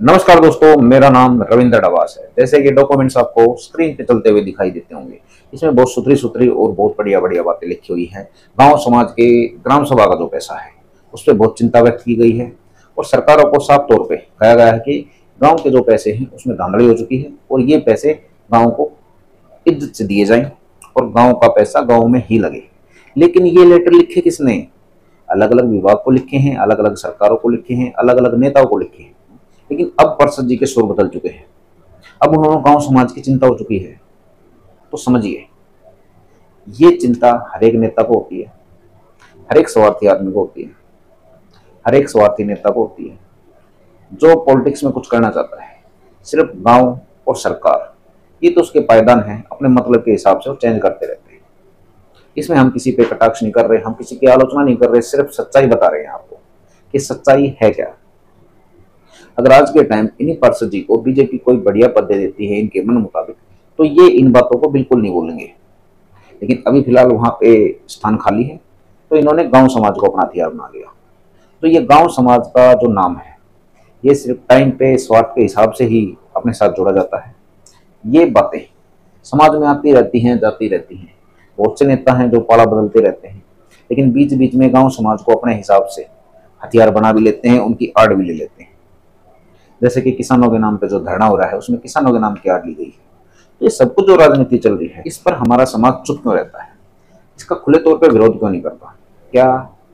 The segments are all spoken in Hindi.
नमस्कार दोस्तों, मेरा नाम रविंद्र डवास है। जैसे कि डॉक्यूमेंट्स आपको स्क्रीन पे चलते हुए दिखाई देते होंगे, इसमें बहुत सुथरी सुथरी और बहुत बढ़िया बढ़िया बातें लिखी हुई हैं। गांव समाज के ग्राम सभा का जो पैसा है उस पर बहुत चिंता व्यक्त की गई है और सरकारों को साफ तौर पे कहा गया है कि गांव के जो पैसे हैं उसमें धांधली हो चुकी है और ये पैसे गांव को इज्जत से दिए जाएं और गांव का पैसा गांव में ही लगे। लेकिन ये लेटर लिखे किसने? अलग अलग विभाग को लिखे हैं, अलग अलग सरकारों को लिखे हैं, अलग अलग नेताओं को लिखे हैं। लेकिन अब पार्षद जी के सुर बदल चुके हैं। अब उन्होंने गांव समाज की चिंता हो चुकी है। तो समझिए, ये चिंता हर एक नेता को होती है, हर एक स्वार्थी आदमी को होती है, हर एक स्वार्थी नेता को होती है जो पॉलिटिक्स में कुछ करना चाहता है। सिर्फ गांव और सरकार ये तो उसके पायदान है, अपने मतलब के हिसाब से वो चेंज करते रहते हैं। इसमें हम किसी पे कटाक्ष नहीं कर रहे, हम किसी की आलोचना नहीं कर रहे, सिर्फ सच्चाई बता रहे हैं आपको कि सच्चाई है क्या। अगर आज के टाइम इन्हीं पार्षद जी को बीजेपी कोई बढ़िया पद दे देती है इनके मन मुताबिक, तो ये इन बातों को बिल्कुल नहीं बोलेंगे। लेकिन अभी फिलहाल वहां पे स्थान खाली है, तो इन्होंने गांव समाज को अपना हथियार बना लिया। तो ये गांव समाज का जो नाम है, ये सिर्फ टाइम पे स्वार्थ के हिसाब से ही अपने साथ जोड़ा जाता है। ये बातें समाज में आती रहती हैं, जाती रहती हैं। बहुत से नेता हैं जो पाला बदलते रहते हैं, लेकिन बीच बीच में गांव समाज को अपने हिसाब से हथियार बना भी लेते हैं, उनकी आड़ भी ले लेते हैं। जैसे कि किसानों के नाम पे जो धरना हो रहा है, उसमें किसानों के नाम की आड़ ली गई है। तो ये सब कुछ जो राजनीति चल रही है, इस पर हमारा समाज चुप क्यों रहता है? इसका खुले तौर पे विरोध क्यों नहीं करता? क्या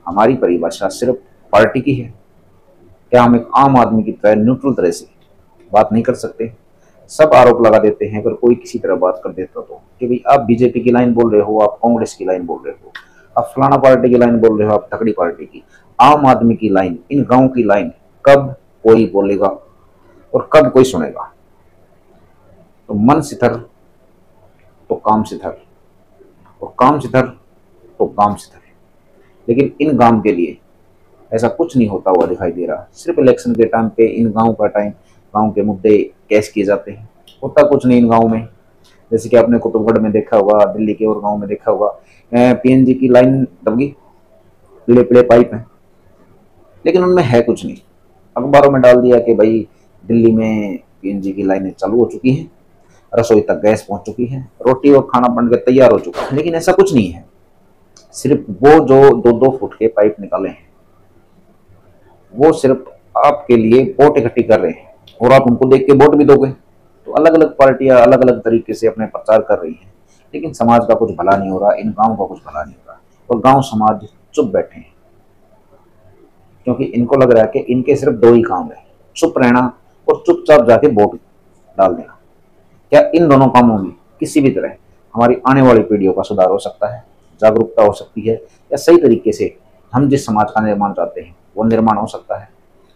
हमारी परिभाषा सिर्फ पार्टी की है? क्या हम एक आम आदमी की तरह न्यूट्रल तरह से बात नहीं कर सकते? सब आरोप लगा देते हैं अगर कोई किसी तरह बात कर देता तो, कि भाई आप बीजेपी की लाइन बोल रहे हो, आप कांग्रेस की लाइन बोल रहे हो, आप फलाना पार्टी की लाइन बोल रहे हो, आप तकड़ी पार्टी की। आम आदमी की लाइन, इन गाँव की लाइन कब कोई बोलेगा और कब कोई सुनेगा? तो मन सिथर तो काम सिथर, और काम सिथर तो गांव सिथर। लेकिन इन गांव के लिए ऐसा कुछ नहीं होता हुआ दिखाई दे रहा। सिर्फ इलेक्शन के टाइम पे इन गांव का टाइम, गांव के मुद्दे कैश किए जाते हैं, होता कुछ नहीं इन गांव में। जैसे कि आपने कुतुबगढ़ में देखा होगा, दिल्ली के और गांव में देखा होगा, पीएनजी की लाइन दबगी, पीले पीले पाइप हैं, लेकिन उनमें है कुछ नहीं। अखबारों में डाल दिया कि भाई दिल्ली में पीएनजी की लाइनें चालू हो चुकी हैं, रसोई तक गैस पहुंच चुकी है, रोटी और खाना बन के तैयार हो चुका है। लेकिन ऐसा कुछ नहीं है। सिर्फ वो जो 2-2 फुट के पाइप निकाले हैं, वो सिर्फ आपके लिए वोट इकट्ठी कर रहे हैं और आप उनको देख के वोट भी दोगे। तो अलग अलग पार्टियां अलग अलग तरीके से अपने प्रचार कर रही हैं, लेकिन समाज का कुछ भला नहीं हो रहा, इन गाँव का कुछ भला नहीं हो रहा। और गाँव समाज चुप बैठे हैं, क्योंकि इनको लग रहा है कि इनके सिर्फ 2 ही काम है, चुप रहना और चुपचाप जाके वोट डाल देना। क्या इन दोनों कामों में किसी भी तरह हमारी आने वाली पीढ़ियों का सुधार हो सकता है, जागरूकता हो सकती है, या सही तरीके से हम जिस समाज का निर्माण चाहते हैं वो निर्माण हो सकता है?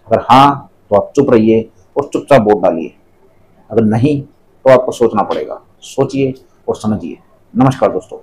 अगर हाँ, तो आप चुप रहिए और चुपचाप वोट डालिए। अगर नहीं, तो आपको सोचना पड़ेगा। सोचिए और समझिए। नमस्कार दोस्तों।